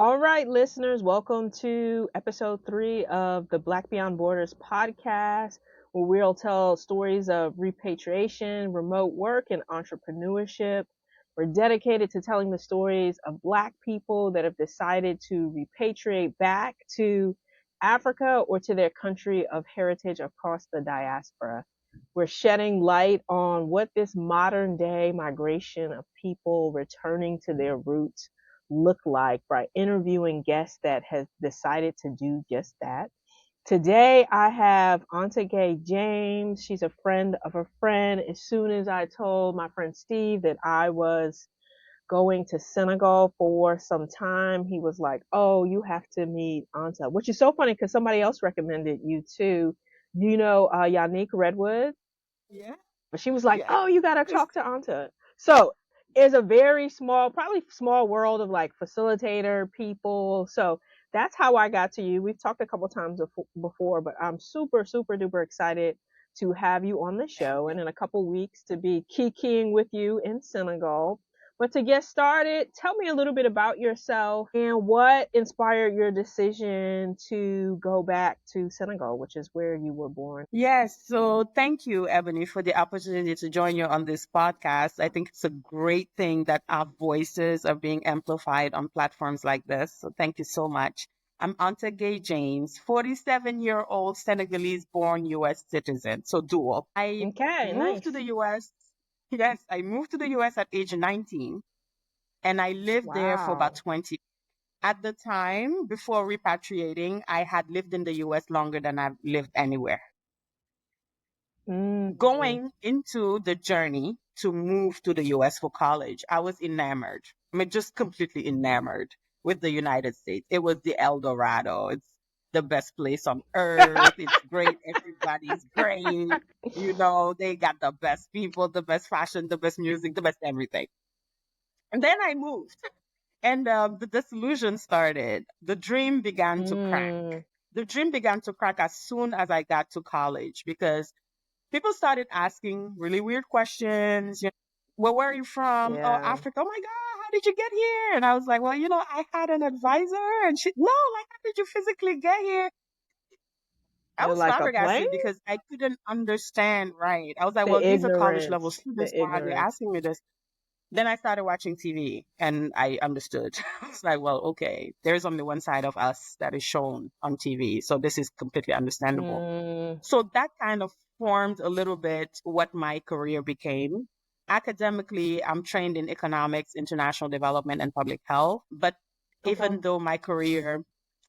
All right, listeners, welcome to episode 3 of the Black Beyond Borders podcast, where we'll tell stories of repatriation, remote work, and entrepreneurship. We're dedicated to telling the stories of Black people that have decided to repatriate back to Africa or to their country of heritage across the diaspora. We're shedding light on what this modern day migration of people returning to their roots look like by interviewing guests that have decided to do just that. Today I have Anta Gueye-James. She's a friend of a friend. As soon as I told my friend Steve that I was going to Senegal for some time, he was like, "Oh, you have to meet Anta," which is so funny because somebody else recommended you too. Do you know Yannick Redwood? Yeah, But she was like, yeah. "Oh, you gotta talk to Anta." So it's a very small, probably small world of like facilitator people. So that's how I got to you. We've talked a couple times before, but I'm super, super duper excited to have you on the Thank show, you. and in a couple weeks to be kikiing with you in Senegal. But to get started, tell me a little bit about yourself and what inspired your decision to go back to Senegal, which is where you were born. Yes, so thank you, Ebony, for the opportunity to join you on this podcast. I think it's a great thing that our voices are being amplified on platforms like this. So thank you so much. I'm Anta Gueye-James, 47-year-old Senegalese-born U.S. citizen, so dual. I Okay, moved to nice. the U.S. Yes, I moved to the U.S. at age 19, and I lived there for about Wow. 20. At the time, before repatriating, I had lived in the US longer than I've lived anywhere. Mm. Going into the journey to move to the US for college, I was enamored. I mean, just completely enamored with the United States. It was the El Dorado. It's the best place on earth. It's great. Everybody's great. They got the best people, the best fashion, the best music, the best everything. And then I moved. And the disillusion started. The dream began to crack. Mm. The dream began to crack as soon as I got to college because people started asking really weird questions. Well, where are you from? Oh, Yeah. Africa. Oh my God, how did you get here? And I was like, well, I had an advisor. And no, like, how did you physically get here? I You're was like a plane? flabbergasted because I couldn't understand, right? I was like, well, The these are college level ignorance. The students. Why are they ignorance. asking me this? Then I started watching TV and I understood. I was like, well, okay, there's only one side of us that is shown on TV. So this is completely understandable. Mm. So that kind of formed a little bit what my career became. Academically, I'm trained in economics, international development, and public health. But Okay. even though my career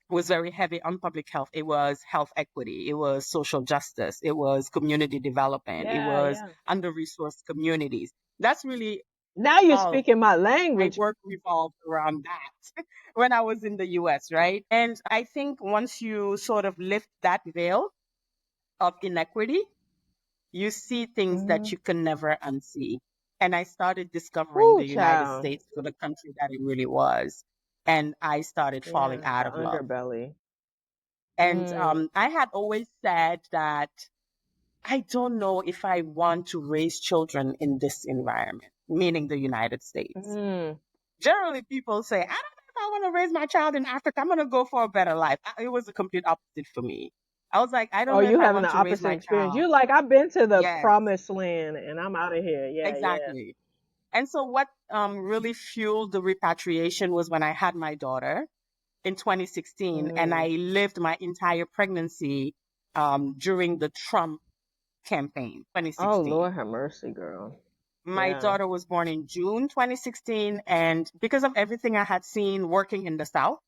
was very heavy on public health, it was health equity, it was social justice, it was community development, it Yeah, was yeah. under-resourced communities. That's really Now you're all speaking my my language. work revolved around that when I was in the US, right? And I think once you sort of lift that veil of inequity, you see things that Mm. you can never unsee. And I started discovering Woo, the United child. States for the country that it really was. And I started falling Yeah, out the of love. underbelly. And Mm. I had always said that I don't know if I want to raise children in this environment, meaning the United States. Mm. Generally, people say, I don't know if I want to raise my child in Africa. I'm going to go for a better life. It was the complete opposite for me. I was like, I don't Oh, know if you I having want the to raise opposite my experience. child. You like, I've been to the Yes, promised land and I'm out of here. Yeah, yeah. exactly. And so what really fueled the repatriation was when I had my daughter in 2016, and Mm. I lived my entire pregnancy during the Trump campaign, Oh, 2016. Lord have mercy, girl. My Yeah. daughter was born in June 2016, and because of everything I had seen working in the South,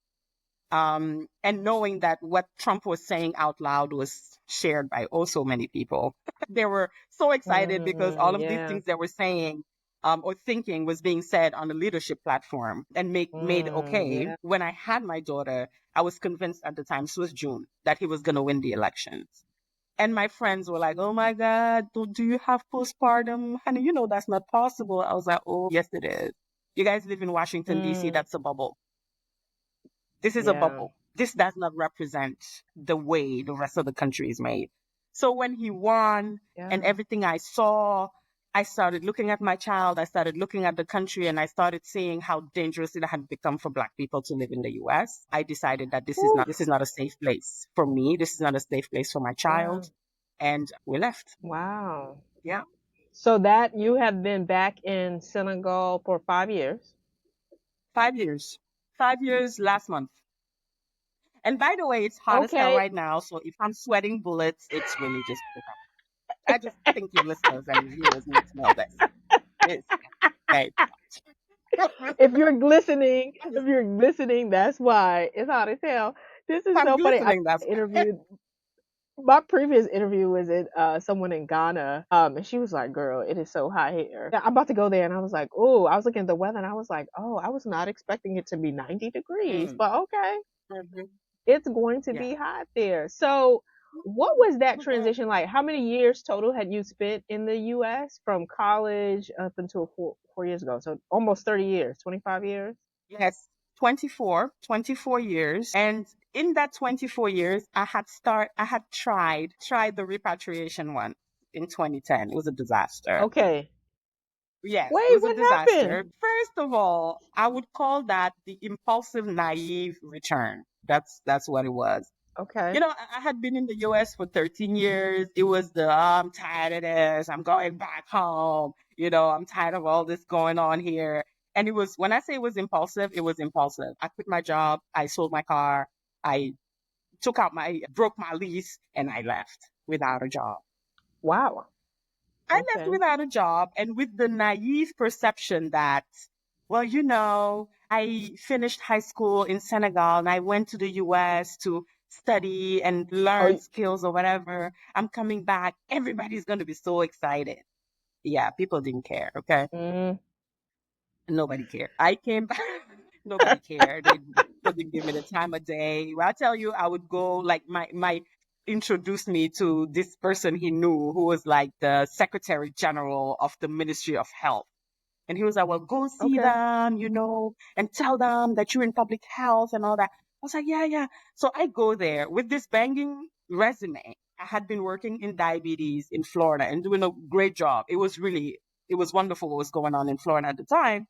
and knowing that what Trump was saying out loud was shared by also many people. They were so excited because all Mm. of these Yeah. things they were saying or thinking was being said on the leadership platform and made Mm. okay. Yeah. When I had my daughter, I was convinced at the time, this was June, that he was going to win the elections. And my friends were like, oh my God, do you have postpartum? Honey, that's not possible. I was like, oh, yes, it is. You guys live in Washington, D.C., Mm. that's a bubble. This is a Yeah. bubble. This does not represent the way the rest of the country is made. So when he won and Yeah. everything I saw, I started looking at my child, I started looking at the country, and I started seeing how dangerous it had become for Black people to live in the US. I decided that Whew. this is not a safe place for me. This is not a safe place for my Yeah. child. And we left. Wow. Yeah. So that you have been back in Senegal for 5 years. 5 years. 5 years last month. And by the way, it's hot as hell Okay. right now. So if I'm sweating bullets, it's really just because I just think your listeners and viewers need to know this. It's very hot. If you're glistening, that's why it's hot as hell. This is I'm so funny. I glistening. That's interviewed my previous interview was in someone in Ghana, and she was like, "Girl, it is so hot here." Yeah, I'm about to go there, and I was like, "Oh," I was looking at the weather, and I was like, "Oh, I was not expecting it to be 90 degrees, mm, but okay, mhm, it's going to yeah. be hot there." So, what was that transition like? How many years total had you spent in the U.S. from college up until 4 years ago? So almost 30 years, 25 years. Yes, 24 years. And in that 24 years, I had tried the repatriation one in 2010. It was a disaster. Okay. Yes, it Wait, was a what disaster. happened? First of all, I would call that the impulsive, naive return. That's what it was. Okay. You know, I had been in the US for 13 years. It was I'm tired of this. I'm going back home. You know, I'm tired of all this going on here. And it was, when I say it was impulsive, it was impulsive. I quit my job. I sold my car. I broke my lease and I left without a job. Wow. I left Okay. without a job and with the naive perception that, well, you know, I finished high school in Senegal and I went to the US to study and learn Oh, skills or whatever. I'm coming back. Everybody's going to be so excited. Yeah, people didn't care. Okay. mm, Nobody cared. I came back. Nobody cared. People didn't give me the time of day. Well, I tell you, I would go like my introduced me to this person he knew who was like the Secretary General of the Ministry of Health. And he was like, well, go see okay. them, you know, and tell them that you're in public health and all that. I was like, yeah, yeah. So I go there with this banging resume. I had been working in diabetes in Florida and doing a great job. It was wonderful what was going on in Florida at the time.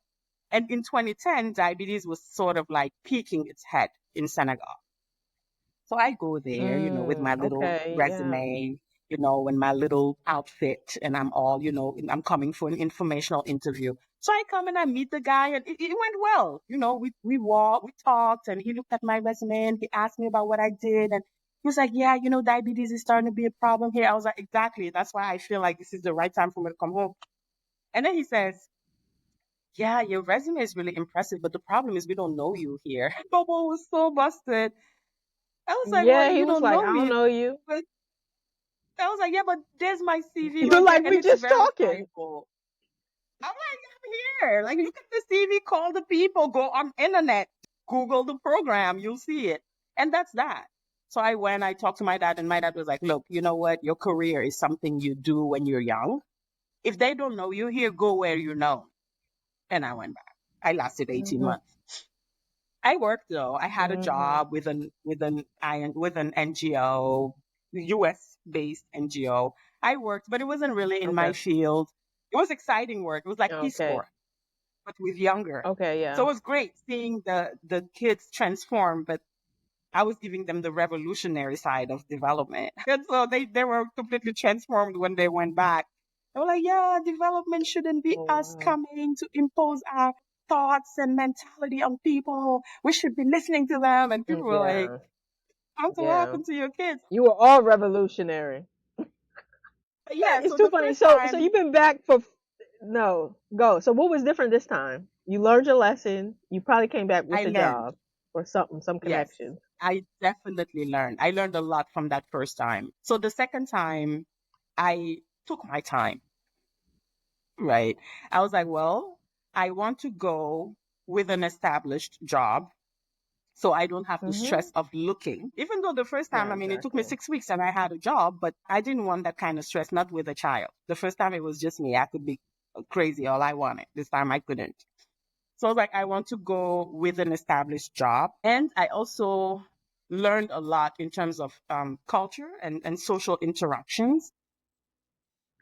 And in 2010, diabetes was sort of like peaking its head in Senegal. So I go there, you know, with my little Okay. Yeah. resume, you know, and my little outfit, and I'm all, you know, I'm coming for an informational interview. So I come and I meet the guy, and it went well. You know, we walked, we talked, and he looked at my resume and he asked me about what I did, and he was like, "Yeah, you know, diabetes is starting to be a problem here." I was like, "Exactly. That's why I feel like this is the right time for me to come home." And then he says, "Yeah, your resume is really impressive, but the problem is we don't know you here." Bobo was so busted. I was like, "Well, Yeah, he you was don't like, know I don't me." know you. But I was like, "Yeah, but there's my CV You're right there, like, and we it's just talking. verifiable." I'm like, "I'm here. Like, look at the CV. Call the people. Go on internet. Google the program. You'll see it." And that's that. So I went. I talked to my dad, and my dad was like, "Look, you know what? Your career is something you do when you're young. If they don't know you here, go where you know." And I went back. I lasted 18 Hmm. months. I worked though. I had a Hmm. job with an NGO, US based NGO. I worked, but it wasn't really in my Okay. field. It was exciting work. It was like Peace Okay. Corps, but with younger. Okay. So Yeah. it was great seeing the kids transform, but I was giving them the revolutionary side of development. And so they were completely transformed when they went back. They were like, yeah, development shouldn't be Oh us wow. coming to impose our thoughts and mentality on people. We should be listening to them. And people were like, Yeah. what Yeah. happened to your kids? You were all revolutionary. Yeah, It's so too the funny. first So time you've been back for no go. So what was different this time? You learned your lesson. You probably came back I with a learned, job or something, some yes, connection. I definitely learned. I learned a lot from that first time. So the second time, I took my time. Right. I was like, well, I want to go with an established job so I don't have the Hmm. stress of looking. Even though the first time, Yeah. I mean, it took me Exactly. 6 weeks and I had a job, but I didn't want that kind of stress, not with a child. The first time it was just me. I could be crazy all I wanted. This time I couldn't. So I was like, I want to go with an established job. And I also learned a lot in terms of culture and social interactions.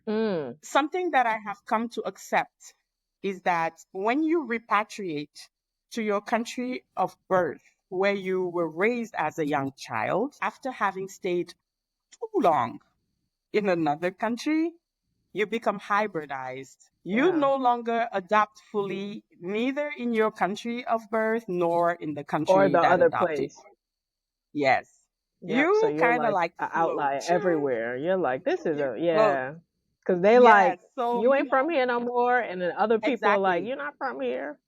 Mm, Something that I have come to accept is that when you repatriate to your country of birth, where you were raised as a young child, after having stayed too long in another country, you become hybridized. You yeah. no longer adapt fully, neither in your country of birth nor in the Or country the that other adopted place. you. Yes. Yep. So You you're kind of like like an float. outlier everywhere. You're like, this is You a, float. yeah. Because they like, Yes. So, you ain't from here no more. And then other people are like, exactly. you're not from here.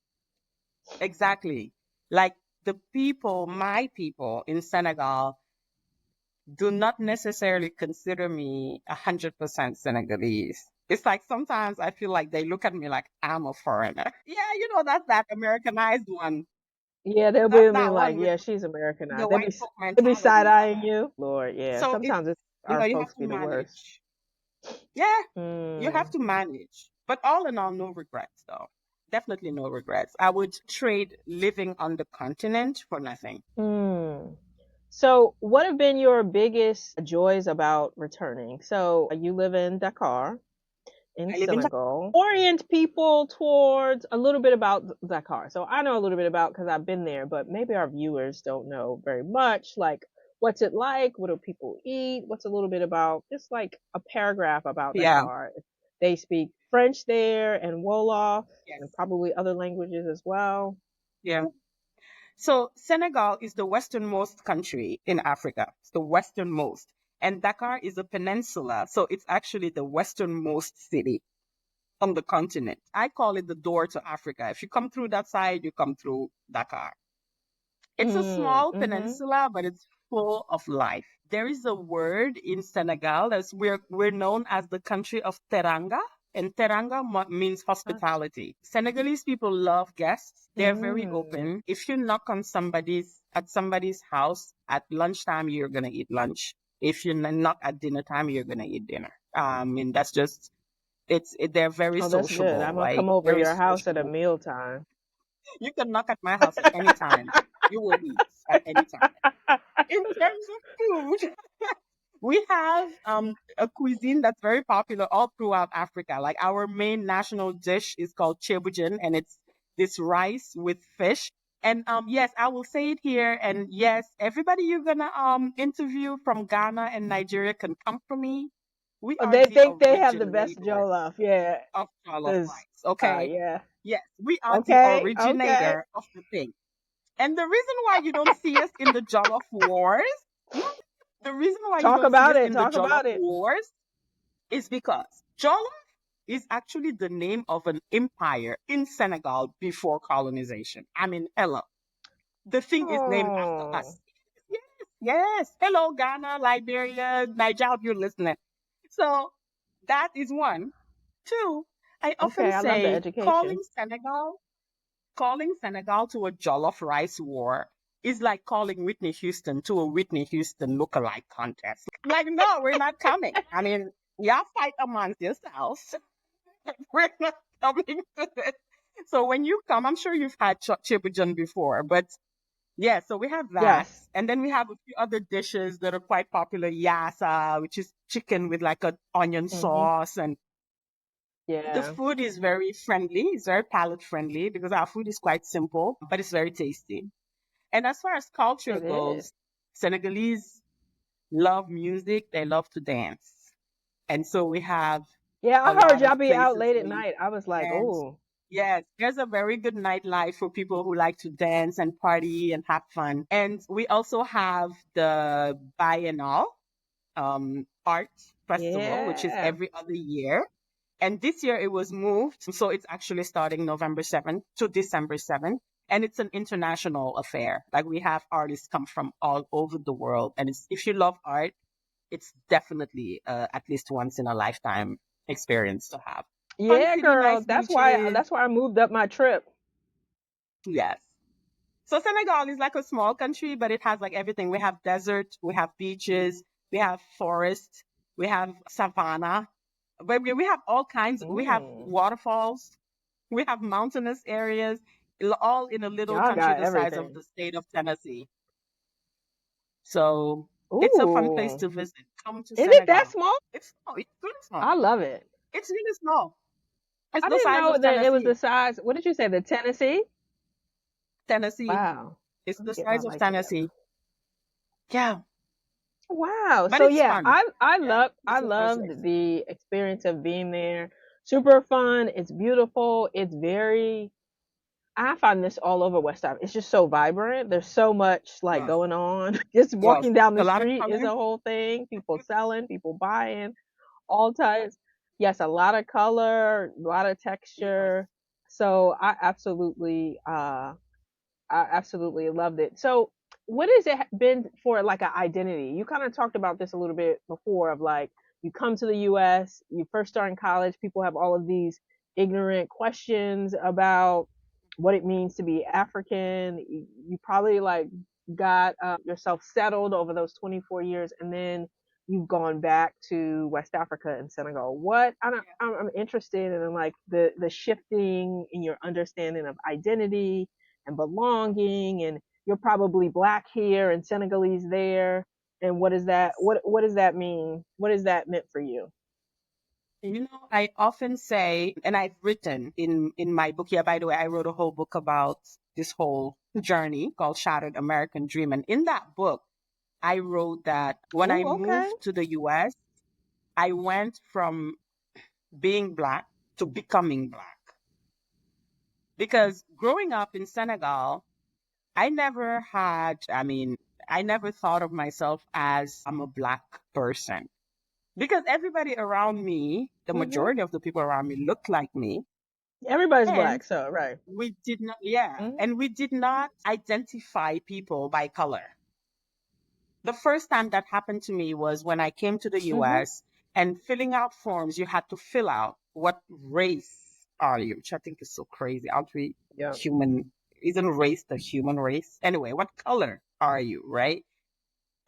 Exactly. Like the people, my people in Senegal, do not necessarily consider me 100% Senegalese. It's like sometimes I feel like they look at me like I'm a foreigner. Yeah, that's that Americanized one. Yeah, they'll That's be that like, one with yeah, she's the Americanized. white folk They be side mentality. eyeing you. Lord, yeah. So it's, Sometimes it's our you have folks to be the worst. manage. Yeah, you have Mm, to manage. But all in all, no regrets though. Definitely no regrets. I would trade living on the continent for nothing. mm. So, what have been your biggest joys about returning? So, you live in Dakar, in I live in Senegal. Orient people towards a little bit about Dakar. So I know a little bit about because I've been there, but maybe our viewers don't know very much. Like, what's it like? What do people eat? What's a little bit about just like a paragraph about yeah, Dakar? They speak French there and Wolof yes, and probably other languages as well. yeah. So Senegal is the westernmost country in Africa. It's the westernmost. And Dakar is a peninsula. So it's actually the westernmost city on the continent. I call it the door to Africa. If you come through that side, you come through Dakar. It's a Mm, small mm-hmm. peninsula, but it's full of life. There is a word in Senegal that's we're known as the country of teranga, and teranga means hospitality. Senegalese people love guests. They're very Mm. open. If you knock on somebody's house at lunchtime, you're gonna eat lunch. If you knock at dinner time, you're gonna eat dinner. And that's just they're very Oh, that's good. sociable, I'm gonna like come over very your house at a sociable. mealtime. You can knock at my house at any time. You will eat at any time. In terms of food, we have a cuisine that's very popular all throughout Africa. Like our main national dish is called chebujan, and it's this rice with fish. And yes, I will say it here. And yes, everybody you're gonna interview from Ghana and Nigeria can come from me. We Oh, are they the think they have the best originator jollof, yeah. of jollof Cause, rice. Okay, yeah. yes, we are the Okay, okay. originator of the thing. And the reason why you don't see us in the Jollof Wars, no, the reason why you Talk don't see about us it. in the Talk Jollof about it. Wars is because Jollof is actually the name of an empire in Senegal before colonization. I mean, hello. The thing is named after Oh, us. Yes, yes. Hello, Ghana, Liberia, Niger, if you're listening. So that is one. Two, I often okay. I love the say education. calling Senegal to a jollof rice war is like calling Whitney Houston to a Whitney Houston lookalike contest. Like, no, we're not coming. I mean, y'all fight amongst yourselves. We're not coming to this. So when you come, I'm sure you've had chibujan before, but yeah, so we have that. Yes. And then we have a few other dishes that are quite popular. Yassa, which is chicken with like a onion Mhm. sauce, and the Yeah, food is very friendly. It's very palate friendly because our food is quite simple, but it's very tasty. And as far as culture it is. goes, Senegalese love music. They love to dance. And so we have Yeah, a I heard lot y'all of be out places late at where you night. I was like, can dance. oh, Yes, there's a very good nightlife for people who like to dance and party and have fun. And we also have the Biennale art festival, which is yeah. every other year. And this year it was moved. So it's actually starting November 7th to December 7th. And it's an international affair. Like we have artists come from all over the world. And if you love art, it's definitely at least once in a lifetime experience to have. Fun Yeah, city, girl. nice beaches. That's why I moved up my trip. Yes. So Senegal is like a small country, but it has like everything. We have desert, we have beaches, we have forest, we have savanna, but we have all kinds. We have Mm. waterfalls, we have mountainous areas, all in a little Y'all country got the size of everything. the state of Tennessee. So It's a fun place Ooh. to visit. Come to Is it that Senegal. small? It's small. It's really small. I love it. It's really small. It's I the didn't size know of that it was the Tennessee. size. What did you say? The Tennessee? Tennessee. Wow. It's Let me the get my size of life together. Tennessee. Yeah, Wow. but So it's yeah, fun. Yeah, I it's a fun loved place. the experience of being there. Super fun. It's beautiful. It's very I find this all over West Africa. It's just so vibrant. There's so much like Yes, going on. Just yes. walking down the A lot of street is color. a whole thing. People selling, people buying, all types. Yes, a lot of color, a lot of Yes. texture. So I absolutely loved it. So, what has it been for like an identity? You kind of talked about this a little bit before of like you come to the US, you first start in college, people have all of these ignorant questions about what it means to be African. You probably like got yourself settled over those 24 years and then you've gone back to West Africa and Senegal. I'm interested in like the shifting in your understanding of identity and belonging and you're probably black here and Senegalese there. And Yes. what does that mean? What has that meant for you? I often say, and I've written in my book. Yeah, by the way, I wrote a whole book about this whole journey called Shattered American Dream. And in that book, I wrote that when I Oh, okay. moved to the US, I went from being black to becoming black. Because growing up in Senegal, I never thought of myself as I'm a black person. Because everybody around me, the Mhm. majority of the people around me looked like me. Everybody's And black, so right. and we did not identify people by color. The first time that happened to me was when I came to the Mhm. US and filling out forms, you had to fill out what race are you, which I think is so crazy. Aren't we Yeah. human? Isn't race the human race? Anyway, what color are you, right?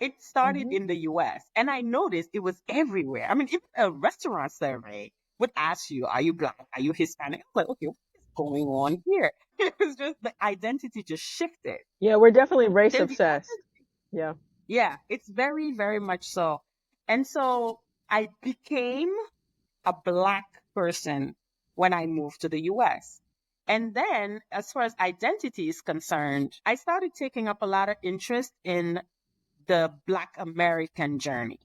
It started Mhm. in the US and I noticed it was everywhere. I mean, even a restaurant survey would ask you, are you black? Are you Hispanic? I'm like, okay, what is going on here? It was just the identity just shifted. Yeah, we're definitely race Then the obsessed. other, Yeah. yeah, it's very, very much so. And so I became a black person when I moved to the US. And then, as far as identity is concerned, I started taking up a lot of interest in the Black American journey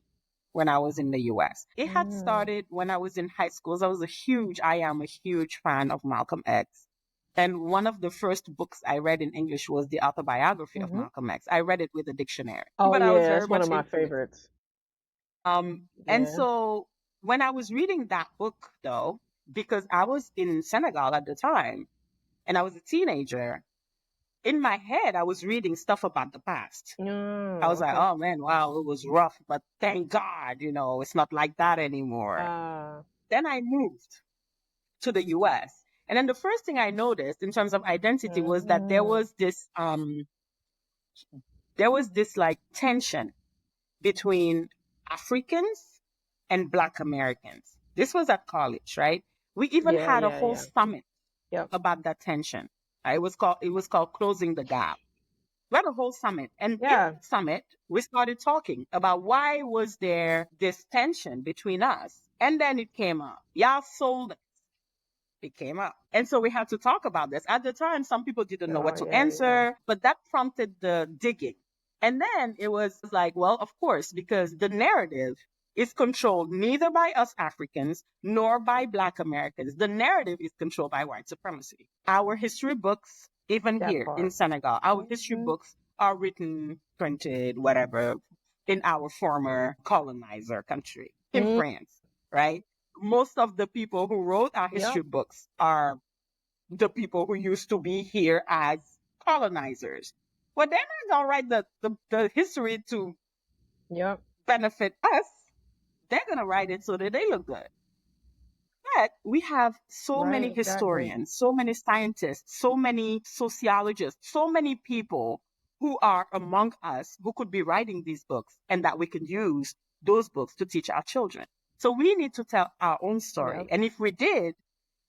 when I was in the US. It had Mm. started when I was in high school. I am a huge fan of Malcolm X. And one of the first books I read in English was the autobiography of Mhm. Malcolm X. I read it with a dictionary, Oh but I was yeah, very that's one of much my into it. favorites. And Yeah. so when I was reading that book, though, because I was in Senegal at the time and I was a teenager, in my head, I was reading stuff about the past. I Oh, was like, okay. oh man, wow, it was rough, but thank God, it's not like that anymore. Uh Then I moved to the US. And then the first thing I noticed in terms of identity was that mhm. there was this like tension between Africans and Black Americans. This was at college, right? We even Yeah, had a yeah, whole yeah. summit Yep. about that tension. It was called Closing the Gap. We had a whole summit. And in Yeah. that summit, we started talking about why was there this tension between us. And then it came up. Y'all sold it came up. And so we had to talk about this. At the time, some people didn't know Oh what to yeah, yeah. answer, but that prompted the digging. And then it was like, well, of course, because the narrative is controlled neither by us Africans nor by Black Americans. The narrative is controlled by white supremacy. Our history books, even That here in part. Senegal, our history Mhm. books are written, printed, whatever, in our former colonizer country, in Mm. France, right? Most of the people who wrote our history Yep. books are the people who used to be here as colonizers. Well, they're not going to write the history to Yep. benefit us. They're going to write it so that they look good. But we have so many Right, exactly. historians, so many scientists, so many sociologists, so many people who are among us who could be writing these books and that we can use those books to teach our children. So we need to tell our own story. Yep. And if we did,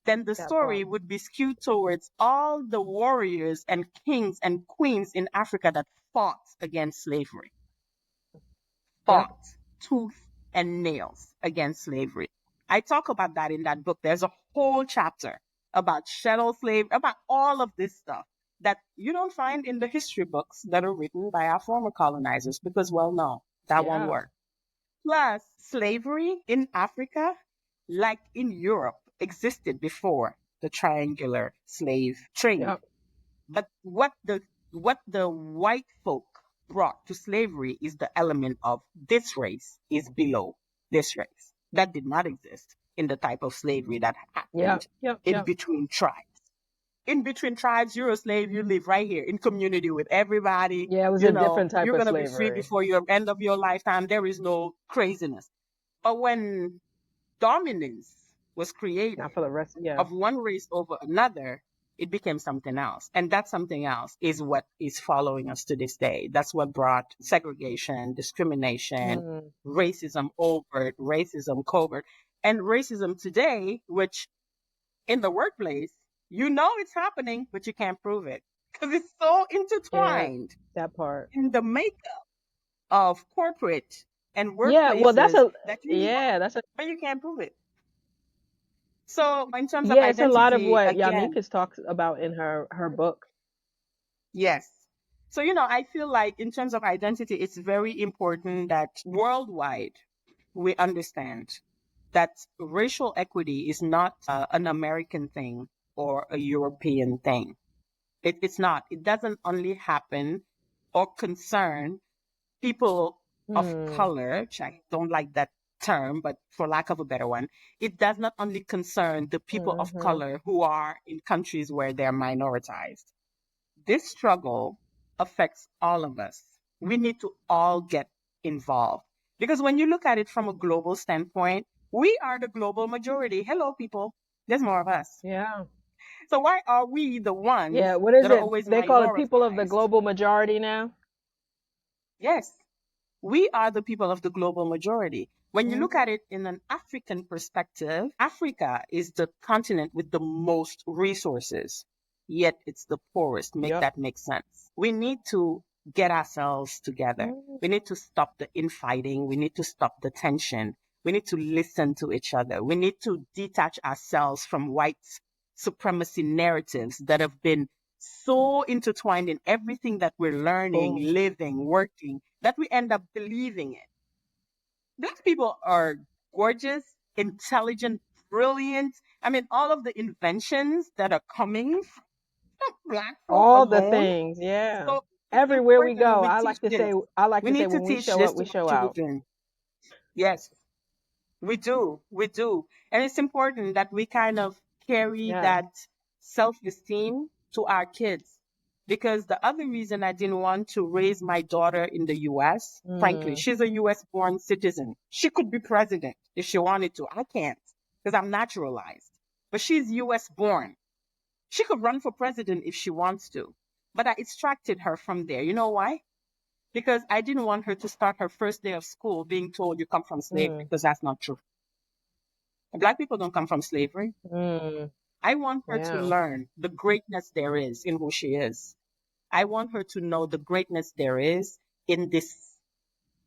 then the That part. story would be skewed towards all the warriors and kings and queens in Africa that fought against slavery. Yep. fought tooth and nails against slavery. I talk about that in that book. There's a whole chapter about chattel slave, about all of this stuff that you don't find in the history books that are written by our former colonizers because, well, no, that won't Yeah. work. Plus, slavery in Africa, like in Europe, existed before the triangular slave trade. Yep. But what the white folk brought to slavery is the element of this race is below this race. That did not exist in the type of slavery that Yep. happened Yep. in Yep. between tribes. In between tribes, you're a slave, you live right here in community with everybody. Yeah, it was You a know, different type you're of gonna be free slavery. before your end of your lifetime. There is no craziness. But when dominance was Not created for the rest. Yeah. of one race over another, it became something else. And that something else is what is following us to this day. That's what brought segregation, discrimination, Mm. racism overt, racism covert, and racism today, which in the workplace, you know it's happening, but you can't prove it because it's so Yeah. intertwined That part. in the makeup of corporate and Yeah. Well, that's workplaces a. that you know, Yeah. That's a. but you can't prove it. So in terms of Yeah. It's a lot of identity, what again, Yamika's talks about in her book. yes. So, I feel like in terms of identity, it's very important that worldwide we understand that racial equity is not an American thing or a European thing. It's not. It doesn't only happen or concern people of Hmm. color, which I don't like that term, but for lack of a better one, it does not only concern the people of Mm-hmm. color who are in countries where they're minoritized. This struggle affects all of us. We need to all get involved. Because when you look at it from a global standpoint, we are the global majority. Hello, people. There's more of us. Yeah. So why are we the Yeah. ones What is that are it? always They call it people of the minoritized? global majority now. Yes, we are the people of the global majority. When you look Hmm. at it in an African perspective, Africa is the continent with the most resources, yet it's the poorest. Make Yep. that make sense. We need to get ourselves together. Mm. We need to stop the infighting. We need to stop the tension. We need to listen to each other. We need to detach ourselves from white supremacy narratives that have been so intertwined in everything that we're learning, Boom. living, working, that we end up believing it. Black people are gorgeous, intelligent, brilliant. I mean, all of the inventions that are coming from Black folk All the alone. things. Yeah. So it's Everywhere we important go, we teach this. I like We to say, need to when we teach show this up, to we our show out. children. Yes, we do. We do. And it's important that we kind of carry Yeah. that self esteem to our kids. Because the other reason I didn't want to raise my daughter in the US, frankly, Mm. she's a US born citizen. She could be president if she wanted to. I can't because I'm naturalized. But she's US born. She could run for president if she wants to. But I extracted her from there. You know why? Because I didn't want her to start her first day of school being told you come from slavery, Mm. because that's not true. Black people don't come from slavery. Mm. I want her to Yeah. learn the greatness there is in who she is. I want her to know the greatness there is in this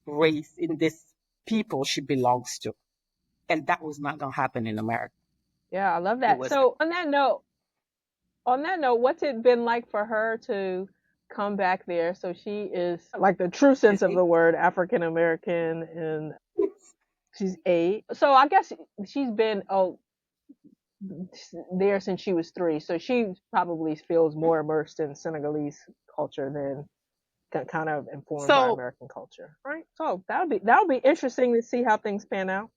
race, in this people she belongs to. And that was not going to happen in America. Yeah. I love It that. wasn't. So on that note, what's it been like for her to come back there? So she is like the true sense She's of eight. the word African American, and she's 8. So I guess she's been there since she was 3. So she probably feels more immersed in Senegalese culture than kind of informed by So, American culture, right? So that'll be interesting to see how things pan out.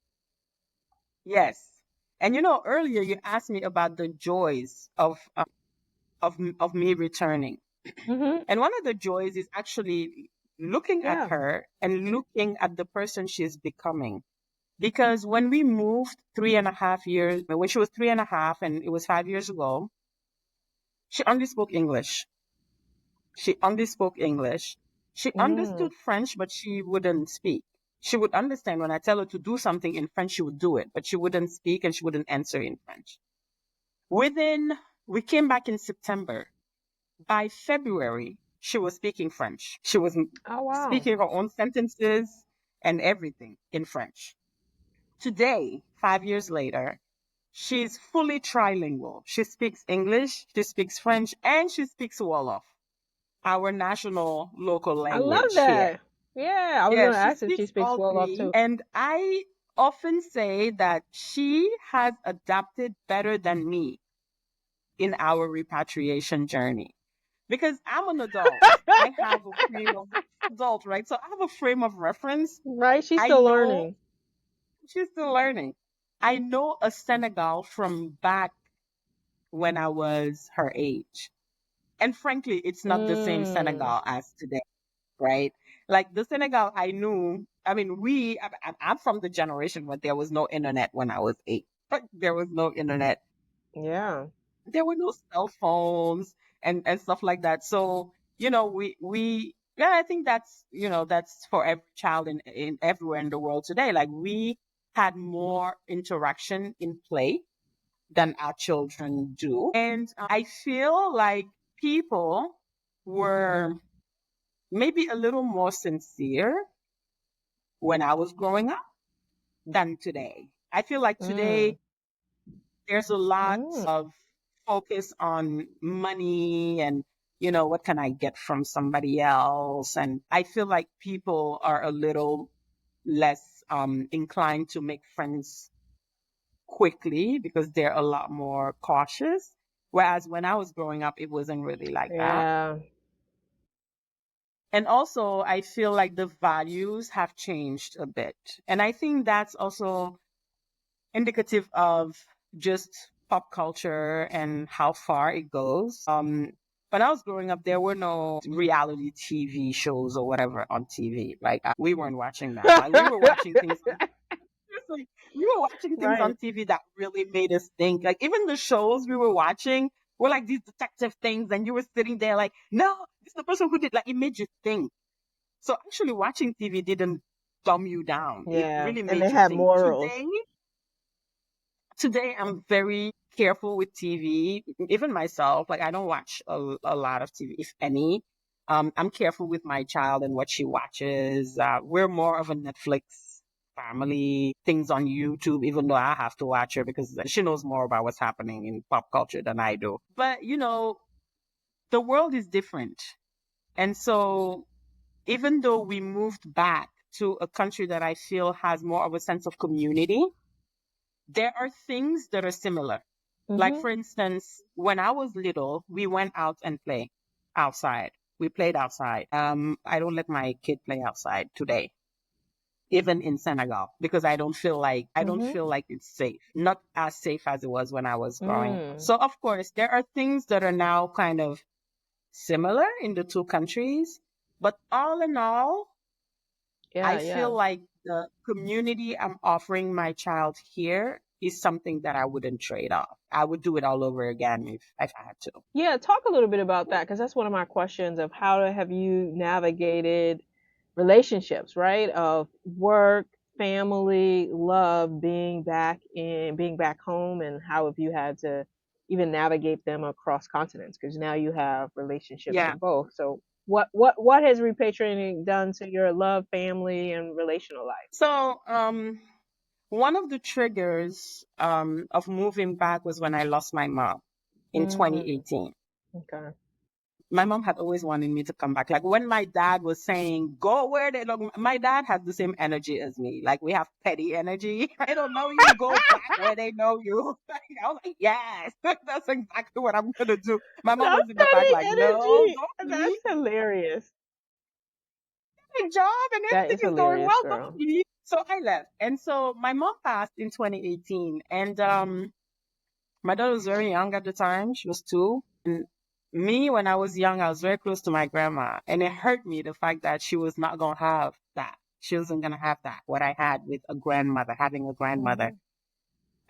yes. And earlier you asked me about the joys of me returning. Hmm. And one of the joys is actually looking at Yeah. her and looking at the person she's becoming. Because when we moved 3.5 years, when she was 3.5 and it was 5 years ago, she only spoke English. She only spoke English. She Mm. understood French, but she wouldn't speak. She would understand when I tell her to do something in French, she would do it, but she wouldn't speak and she wouldn't answer in French. Within, we came back in September. By February, she was speaking French. She was Oh wow. speaking her own sentences. and everything in French. Today, 5 years later, she's fully trilingual. She speaks English, she speaks French, and she speaks Wolof, our national local I love language here. that. Yeah, I was Yeah, gonna she ask if she speaks speaks all Wolof three. too. And I often say that she has adapted better than me in our repatriation journey because I'm an adult. I have a frame of adult, right? So I have a frame of reference. Right? She's I still know learning. she's still learning. I know a Senegal from back when I was her age. And frankly, it's not the same Mm. Senegal as today, right? Like the Senegal I knew, I mean, I'm from the generation when there was no internet when I was 8. There was no internet. Yeah. There were no cell phones and stuff like that. So, yeah, I think that's for every child in everywhere in the world today. Like we had more interaction in play than our children do. And I feel like people were maybe a little more sincere when I was growing up than today. I feel like Mm. today there's a lot Mm. of focus on money and, what can I get from somebody else? And I feel like people are a little less inclined to make friends quickly because they're a lot more cautious. Whereas when I was growing up, it wasn't really like that. Yeah. And also, I feel like the values have changed a bit. And I think that's also indicative of just pop culture and how far it goes. When I was growing up, there were no reality TV shows or whatever on TV. Like, we weren't watching that. Like, we were watching things on seriously, we were watching things Right. on TV that really made us think. Like even the shows we were watching were like these detective things, and you were sitting there like, no, this is the person who did. Like it made you think. So actually, watching TV didn't dumb you down. It Yeah. really And made they you have think. morals. Today I'm very careful with TV. Even myself, like I don't watch a lot of TV, if any. I'm careful with my child and what she watches. We're more of a Netflix family, things on YouTube, even though I have to watch her because she knows more about what's happening in pop culture than I do. But the world is different. And so even though we moved back to a country that I feel has more of a sense of community, there are things that are similar. Like, Mhm. for instance, when I was little, we went out and play outside. We played outside. I don't let my kid play outside today, even in Senegal, because I don't Mhm. feel like it's safe. Not as safe as it was when I was growing up. Mm. So of course, there are things that are now kind of similar in the two countries, but all in all, Yeah, I yeah. feel like the community I'm offering my child here is something that I wouldn't trade off. I would do it all over again if I had to. Yeah, talk a little bit about that because that's one of my questions of have you navigated relationships, right? Of work, family, love, being back home, and how have you had to even navigate them across continents? Because now you have relationships Yeah. in both. So what has repatriating done to your love, family, and relational life? So, one of the triggers of moving back was when I lost my mom in Mm, 2018. okay. My mom had always wanted me to come back. Like when my dad was saying, go where they don't, my dad has the same energy as me. Like we have petty energy. I don't know you, go back where they know you. I was like, yes, that's exactly what I'm going to do. My mom That's was in the back petty like, no, energy. don't leave. That's hilarious. My job and That everything is is going hilarious, well. Don't girl. leave. So I left. And so my mom passed in 2018. And my daughter was very young at the time. She was 2. And me, when I was young, I was very close to my grandma. And it hurt me the fact that she was not going to have that. She wasn't going to have that, what I had with a grandmother, having a grandmother.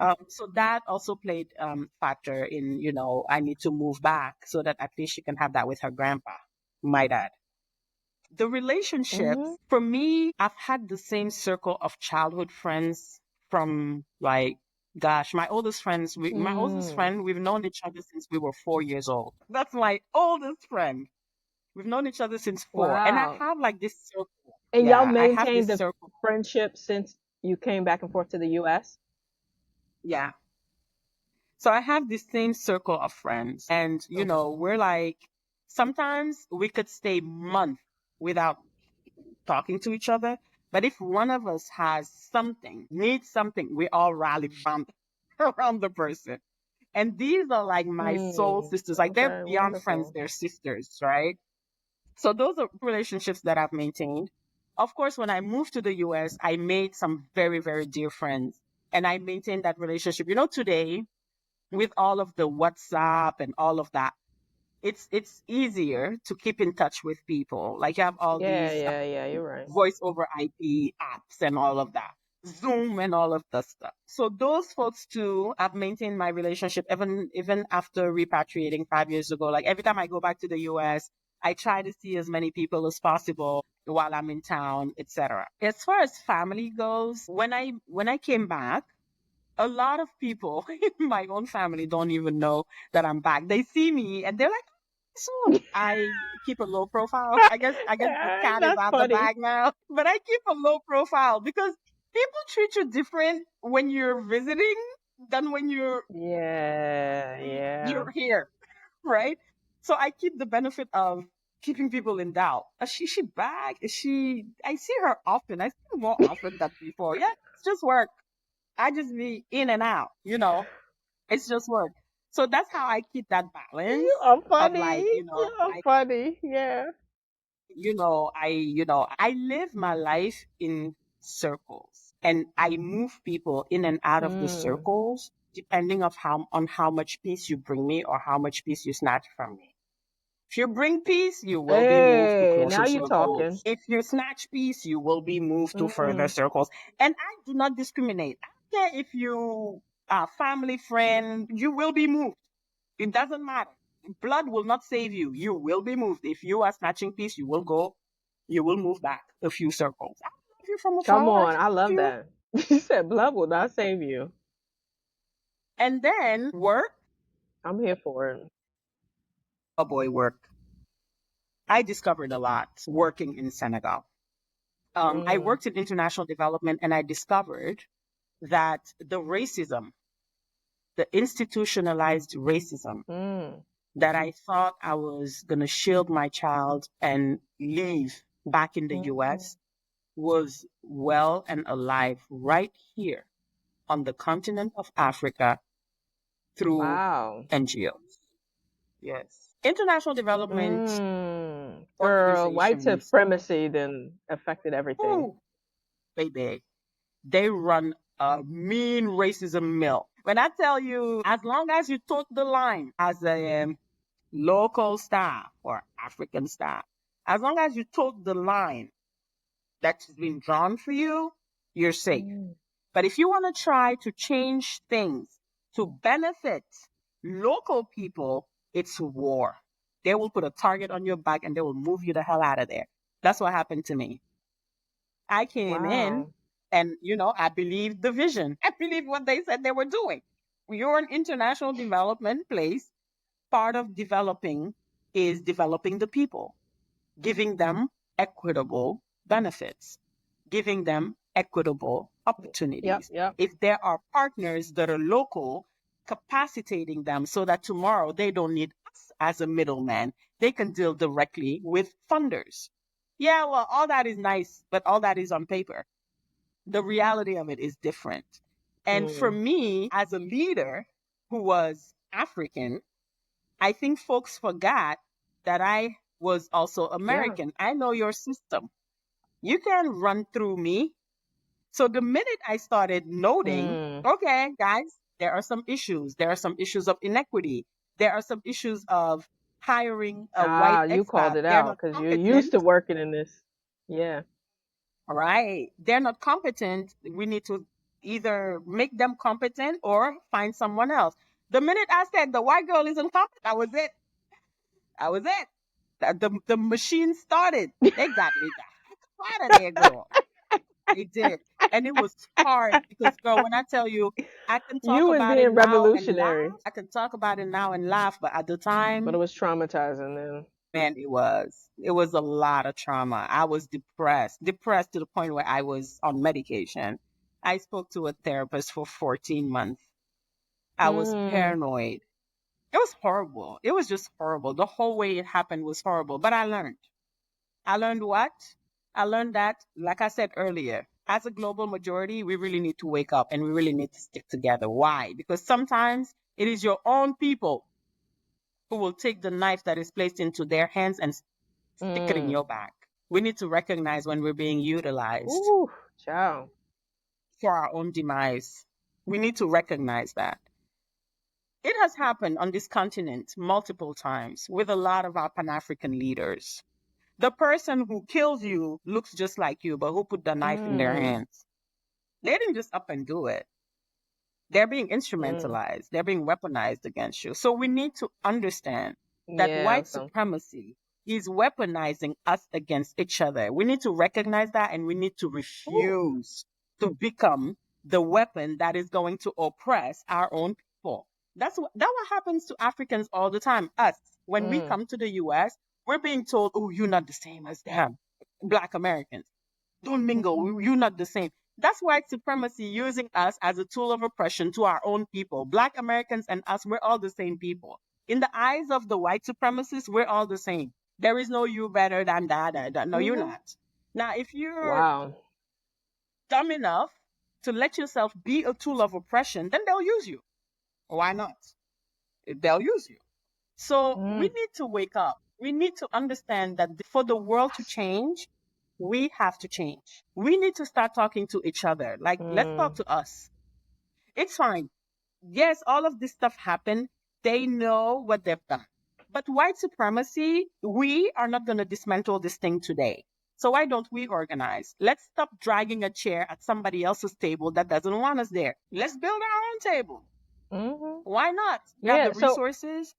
Hmm. So that also played factor in, I need to move back so that at least she can have that with her grandpa, my dad. The relationships, Hmm. for me, I've had the same circle of childhood friends from like, gosh, my oldest Mm. friend, we've known each other since we were 4 years old. That's my oldest friend. We've known each other since 4. And I Wow. have like this circle. And y'all Yeah, I have this maintained the circle. friendship since you came back and forth to the U.S.? Yeah. So I have this same circle of friends, and Okay. we're like, sometimes we could stay months without talking to each other. But if one of us has something, needs something, we all rally around, around the person. And these are like my soul Mm, sisters. Like they're okay, beyond friends, wonderful. they're sisters, right? So those are relationships that I've maintained. Of course, when I moved to the US, I made some very, very dear friends and I maintained that relationship. Today, with all of the WhatsApp and all of that, it's easier to keep in touch with people. Like you have all Yeah, these yeah, yeah, you're right. voice over IP apps and all of that, Zoom and all of that stuff. So those folks too, I've maintained my relationship even after repatriating 5 years ago. Like every time I go back to the US, I try to see as many people as possible while I'm in town, etc. As far as family goes, when I came back, a lot of people in my own family don't even know that I'm back. They see me and they're like, so I keep a low profile. I guess the cat is That's out the funny. bag now. But I keep a low profile because people treat you different when you're visiting than when Yeah, yeah. you're here, right? So I keep the benefit of keeping people in doubt. Is she back? Is she I see her often. I see her more often than before. Yeah, it's just work. I just be in and out. It's just work. So that's how I keep that balance You are of funny. like, You are funny. Yeah. I live my life in circles and I move people in and out of the Mm, circles depending on how much peace you bring me or how much peace you snatch from me. If you bring peace, you will be moved to hey, now closer you talking. circles. If you snatch peace, you will be moved to further Mm, circles. And I do not discriminate. I don't care if you are family friend, you will be moved. It doesn't matter. Blood will not save you. You will be moved. If you are snatching peace, you will move back a few circles. I love you from come afar. I on, can I love love you. that. You said blood will not save you. And then work, I'm here for it. oh boy, work. I discovered a lot working in Senegal. I Mm, worked in international development and I discovered that the institutionalized racism mm, that I thought I was going to shield my child and leave back in the mm. US was well and alive right here on the continent of Africa through Wow. NGOs. Yes. International development Girl, white organizations, supremacy then affected everything. oh, baby, they run a mean racism mill. When I tell you, as long as you took the line as a local staff or African staff, as long as you took the line that's been drawn for you, you're safe. Mm, But if you want to try to change things to benefit local people, it's war. They will put a target on your back and they will move you the hell out of there. That's what happened to me. I came in wow. and, I believed the vision. I believed what they said they were doing. You're an international development place. Part of developing is developing the people, giving them equitable benefits, giving them equitable Yep, opportunities. yep. If there are partners that are local, capacitating them so that tomorrow they don't need us as a middleman, they can deal directly with funders. Yeah, well, all that is nice, but all that is on paper. The reality of it is different. And for Mm, me, as a leader who was African, I think folks forgot that I was also yeah. American. I know your system. You can run through me. So the minute I started noting, Mm. okay, guys, there are some issues. There are some issues of inequity. There are some issues of hiring a Ah, white you called expat. it They're out not because you're used competent. to working in this. Yeah. Right. They're not competent. We need to either make them competent or find someone else. The minute I said the white girl isn't competent, that was it. That was it. The machine started. They got me the heck out of there, girl. They did. And it was hard because, girl, when I tell you, I can talk You was about it being now and laugh. revolutionary, I can talk about it now and laugh, but at the but it time, was traumatizing then. Man, it was a lot of trauma. I was depressed to the point where I was on medication. I spoke to a therapist for 14 months. I was Mm, paranoid. It was horrible. It was just horrible. The whole way it happened was horrible. But I learned. I learned what? I learned that, like I said earlier, as a global majority, we really need to wake up and we really need to stick together. Why? Because sometimes it is your own people who will take the knife that is placed into their hands and stick it in mm. your back. We need to recognize when we're being utilized Ooh, child. for our own demise. We need to recognize that. It has happened on this continent multiple times with a lot of our Pan African leaders. The person who kills you looks just like you, but who put the knife in their Mm, hands? They didn't just up and do it. They're being mm. instrumentalized, they're being weaponized against you. So we need to understand that Yeah, white so. supremacy is weaponizing us against each other. We need to recognize that and we need to Ooh. refuse to become the weapon that is going to oppress our own people. What happens to Africans all the time. Us, when we Mm, come to the US, we're being told, oh, you're not the same as them, Black Americans. Don't mingle. You're not the same. That's white supremacy using us as a tool of oppression to our own people. Black Americans and us, we're all the same people. In the eyes of the white supremacists, we're all the same. There is no you better than that. No, you're mm-hmm. not. Now, if you're Wow. dumb enough to let yourself be a tool of oppression, then they'll use you. Why not? They'll use you. So we Mm, need to wake up. We need to understand that for the world to change, we have to change. We need to start talking to each other. Like, let's talk mm, to us. It's fine. Yes, all of this stuff happened. They know what they've done. But white supremacy, we are not going to dismantle this thing today. So why don't we organize? Let's stop dragging a chair at somebody else's table that doesn't want us there. Let's build our own table. mm-hmm. Why not? We have Yeah, the so resources.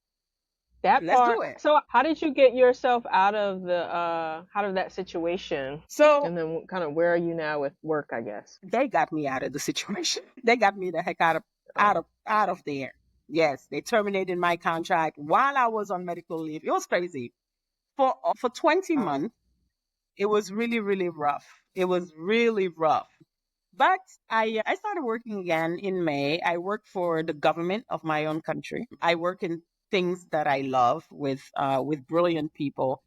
that Let's part. do it. So how did you get yourself out of that situation? So And then kind of where are you now with work, I guess? they got me out of the situation. They got me the heck Oh. out of there. Yes, they terminated my contract while I was on medical leave. It was crazy. For 20 Oh. months, it was really really rough. It was really rough. But I started working again in May. I work for the government of my own country. I work in things that I love with brilliant people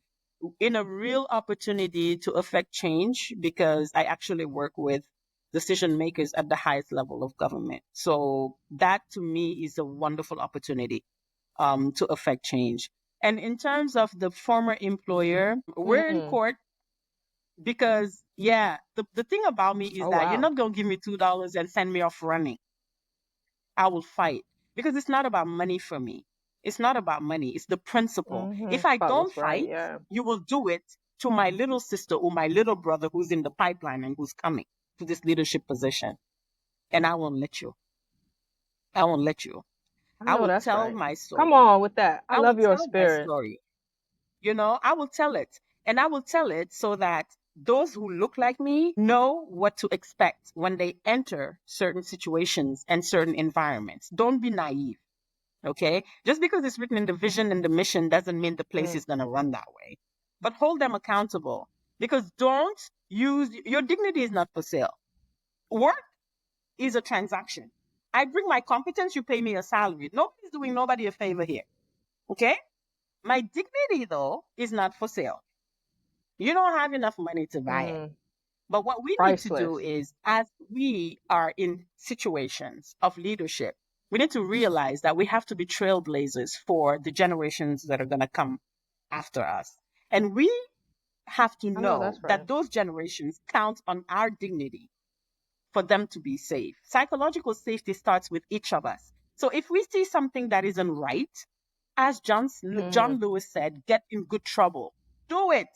in a real opportunity to affect change because I actually work with decision makers at the highest level of government. So that to me is a wonderful opportunity to affect change. And in terms of the former employer, we're in Mm. court because yeah, the thing about me is Oh that you're wow. not gonna give me $2 and send me off running. I will fight because it's not about money for me. It's not about money. It's the principle. Mm-hmm. If I About don't what's right, fight, yeah. you will do it to my little sister or my little brother who's in the pipeline and who's coming to this leadership position. And I won't let you. I won't let you. I I know will that's tell right. my Come story. on with that. I I will love your tell my spirit. story. I will tell it. And I will tell it so that those who look like me know what to expect when they enter certain situations and certain environments. Don't be naive, okay? Just because it's written in the vision and the mission doesn't mean the place Mm. is going to run that way. But hold them accountable because don't use your dignity is not for sale. Work is a transaction. I bring my competence, you pay me a salary. Nobody's doing nobody a favor here, okay? My dignity, though, is not for sale. You don't have enough money to buy it. Mm. But what we need to do Priceless. is, as we are in situations of leadership, we need to realize that we have to be trailblazers for the generations that are going to come after us. And we have to I know know that's right. that those generations count on our dignity for them to be safe. Psychological safety starts with each of us. So if we see something that isn't right, as Mm. John Lewis said, get in good trouble. Do it.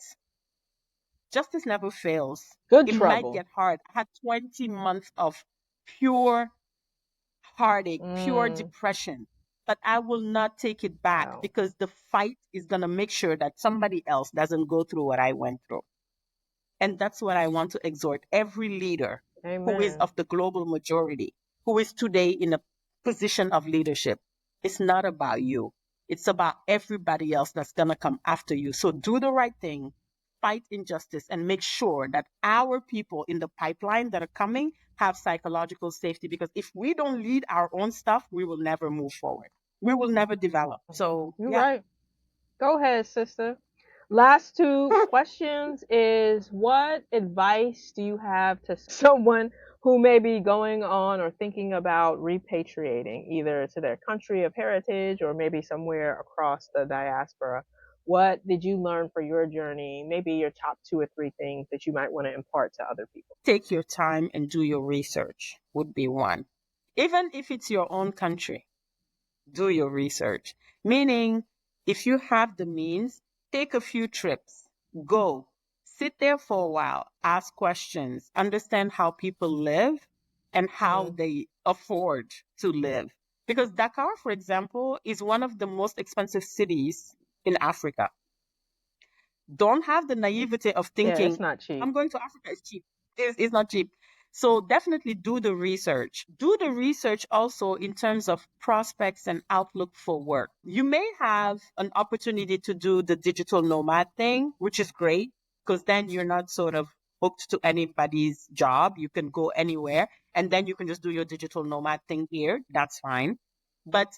Justice never fails. Good It might trouble. get hard. I had 20 months of pure heartache, pure Mm. depression, but I will not take it back Wow. because the fight is going to make sure that somebody else doesn't go through what I went through. And that's what I want to exhort every leader who is Amen. of the global majority, who is today in a position of leadership. It's not about you. It's about everybody else that's going to come after you. So do the right thing, fight injustice, and make sure that our people in the pipeline that are coming have psychological safety. Because if we don't lead our own stuff, we will never move forward. We will never develop. So, You're yeah. right. Go ahead, sister. Last two questions is what advice do you have to someone who may be going on or thinking about repatriating either to their country of heritage or maybe somewhere across the diaspora? What did you learn for your journey? Maybe your top two or three things that you might want to impart to other people. Take your time and do your research would be one. Even if it's your own country, do your research. Meaning, if you have the means, take a few trips, go, sit there for a while, ask questions, understand how people live and how Mm, they afford to live. Because Dakar, for example, is one of the most expensive cities in Africa. Don't have the naivety of yeah, it's thinking, not cheap. I'm going to Africa, it's cheap. It's not cheap. So definitely do the research. Do the research also in terms of prospects and outlook for work. You may have an opportunity to do the digital nomad thing, which is great because then you're not sort of hooked to anybody's job. You can go anywhere and then you can just do your digital nomad thing here. That's fine. But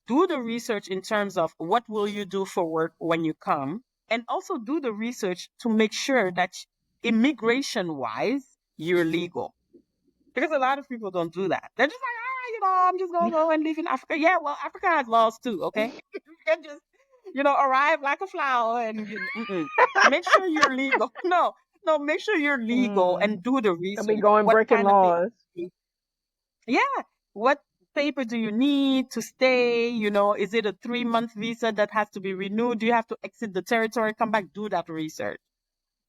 do the research in terms of what will you do for work when you come, and also do the research to make sure that immigration wise you're legal, because a lot of people don't do that. They're just like, I'm just gonna go and live in Africa. Yeah, well, Africa has laws too. Okay. You can just arrive like a flower and make sure you're legal. No, make sure you're legal Mm, and do the I'll be research. going What breaking kind of thing? laws. Yeah. What paper do you need to stay? Is it a 3-month visa that has to be renewed? Do you have to exit the territory, come back, do that research?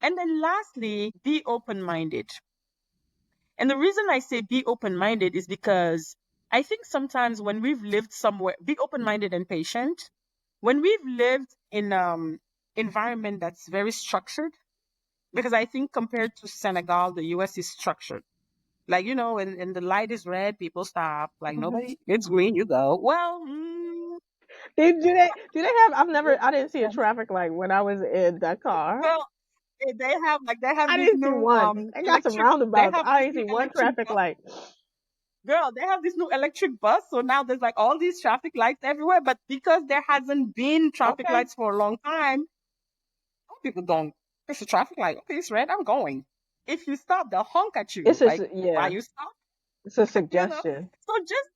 And then lastly, be open minded. And the reason I say be open minded is because I think sometimes when we've lived somewhere, be open minded and patient. When we've lived in environment that's very structured, because I think compared to Senegal, the US is structured. Like, when the light is red, people stop. Like, nobody, it's green, you go. Well, Do they have? I didn't see a yes. traffic light when I was in Dakar. Well, they have I this didn't see new one. They got some roundabouts. I didn't see one electric traffic bus. light. Girl, they have this new electric bus. So now there's like all these traffic lights everywhere. But because there hasn't been traffic Okay, lights for a long time, people don't. There's a traffic light. Okay, it's red. I'm going. If you stop, they'll honk at you. Like, why yeah, you stop? it's a you know. suggestion, So just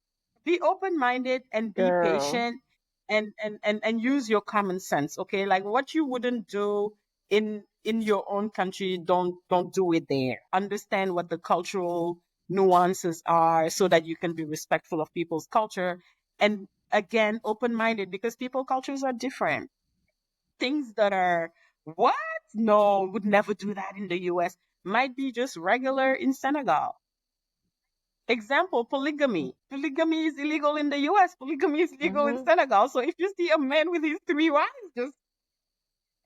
be open-minded and be girl. patient and use your common sense. Okay, like what you wouldn't do in your own country, don't do it there. Understand what the cultural nuances are so that you can be respectful of people's culture, and again, open-minded, because people cultures are different. Things that are, what, no, would never do that in the US, might be just regular in Senegal. Example, polygamy. Polygamy is illegal in the US. Polygamy is legal in Mhm, Senegal. So if you see a man with his 3 wives, just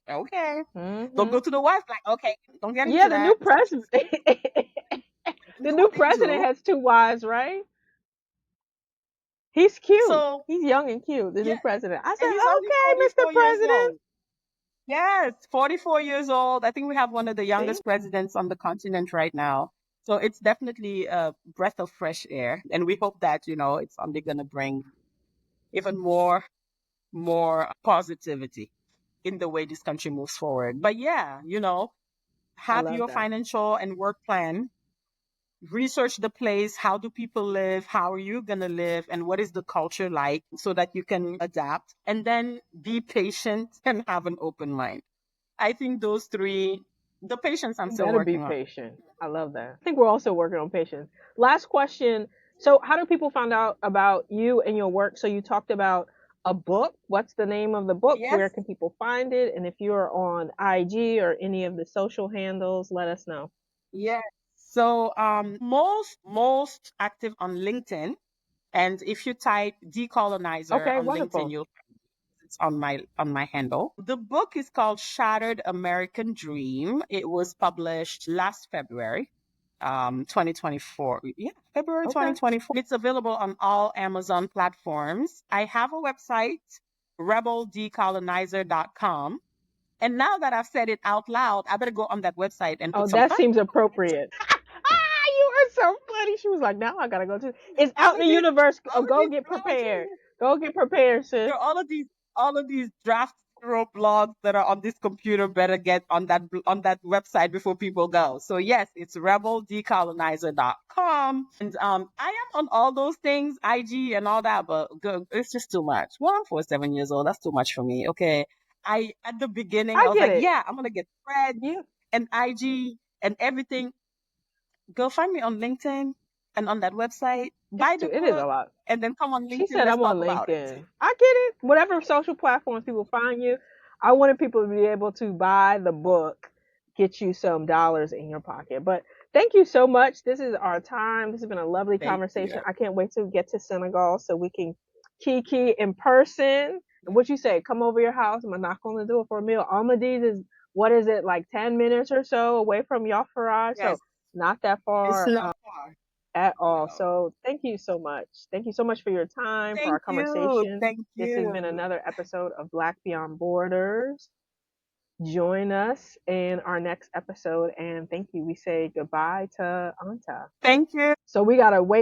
okay. Don't go mhm. to the wife, like, okay, don't get Yeah, into the new that. president. The Do new what they president do. has two wives, right? He's cute. So He's young and cute. The new yeah, president. I and said, he's only okay, Mr. 44 years President. old. Yes, 44 years old. I think we have one of the See, youngest presidents on the continent right now. So it's definitely a breath of fresh air. And we hope that, it's only going to bring even more positivity in the way this country moves forward. But yeah, I have love your that. financial and work plan, research the place, how do people live, how are you going to live, and what is the culture like so that you can adapt, and then be patient and have an open mind. I think those three, the patience I'm You still better be working on. patient. I love that. I think we're also working on patience. Last question. So, how do people find out about you and your work? So, you talked about a book. What's the name of the book? Yes. Where can people find it? And if you're on IG or any of the social handles, let us know. Yes. So most active on LinkedIn. And if you type decolonizer Okay, on LinkedIn, wonderful. you'll, it's on my handle. The book is called Shattered American Dream. It was published last February, 2024. Yeah, February Okay. 2024. It's available on all Amazon platforms. I have a website. rebeldcolonizer.com. And now that I've said it out loud, I better go on that website and Oh, put some that content seems on it. appropriate. You are so funny. She was like, now I gotta go to. It's All out in of the these, universe. all Oh, of go these, get no, I'm telling prepared. you, Go get prepared, sis. there are all of these draft zero blogs that are on this computer better get on that website before people go. So yes, it's rebeldcolonizer.com. And I am on all those things, IG and all that, but it's just too much. Well, I'm 47 years old. That's too much for me. Okay. I At the beginning I I was get like, it. yeah, I'm gonna get Threads Yeah, and IG and everything. Go find me on LinkedIn and on that website. it's Buy too. the It is a book lot. and then come on She LinkedIn. said Let's I'm on talk about it. LinkedIn. I get it. Whatever social platforms people find you, I wanted people to be able to buy the book, get you some dollars in your pocket. But thank you so much. This is our time. This has been a lovely Thank conversation. you. I can't wait to get to Senegal so we can kiki in person. And what you say? Come over your house. I'm gonna knock on the door for a meal. Almadies is what is it, like 10 minutes or so away from Yafaraj? So Yes, not that it's far. not far. At all. No. So thank you so much. Thank you so much for your time, for our Thank you. conversation. Thank This has been you. another episode of Black Beyond Borders. Join us in our next episode, and thank you. We say goodbye to Anta. Thank you. So we gotta wait.